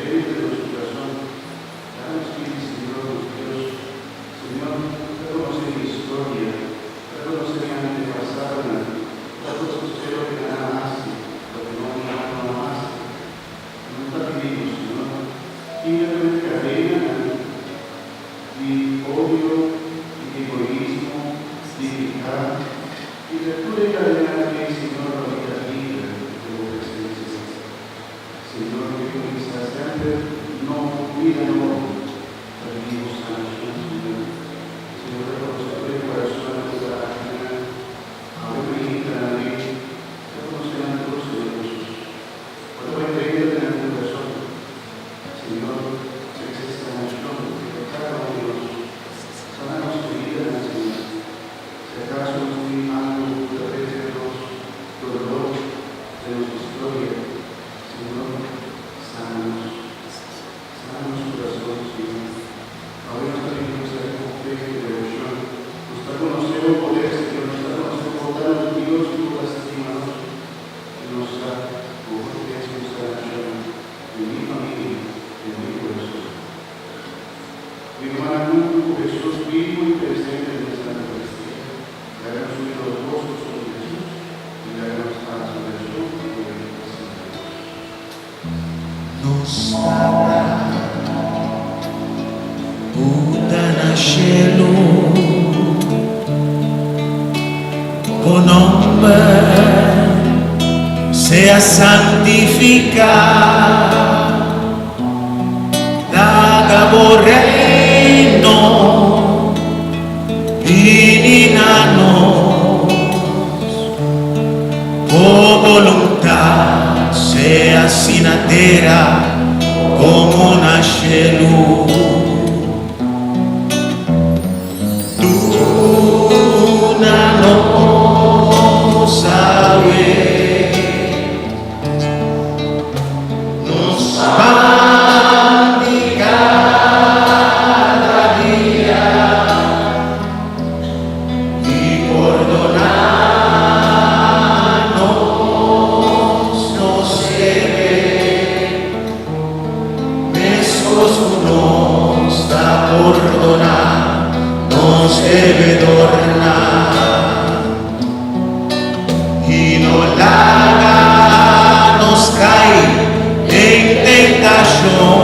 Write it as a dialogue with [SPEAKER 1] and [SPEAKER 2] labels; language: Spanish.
[SPEAKER 1] dentro de nuestro corazón. Danos Espíritu, Señor, Dios. Señor, reconocer mi historia, reconocer mi antepasado, reconocer lo que nada más, lo que no más. Nunca vivimos, Señor. Simplemente cadena y odio, y egoísmo, dignidad, y lectura y cadena que, Señor, la vida libre de tu presencia. Señor, que tu instante no cuida, no vivimos a nosotros, Señor. Señor, reconocer el corazón de tu página, ahora me invita a mí, reconocer a todos, Señor Jesús. Cuando me entregué en tu corazón, Señor, se existe en nuestro nombre, que cada uno de nosotros sanamos tu vida, Señor. Si acaso muy malo, muchas veces los dolor de nuestra historia, Señor, sánanos su corazón, Señor. Ahora nos pedimos a con fe y devoción. Nos da conocer el poder, Señor, nos da conocer por los Dios y por las estimados, que nos da por confianza y nos da en mi familia, en mi corazón. Mi hermano Jesús vivo y presente en nuestra Eucaristía. Le hagamos unir los gozos sobre Jesús y le hagamos paz sobre Jesús y sobre el
[SPEAKER 2] Nos dará Buddha nascelo con nombre sea santificado, dagabo reino ininanos, por voluntad sea sin atera como nascelo. Nos debe tornar y no la nos cae en tentación.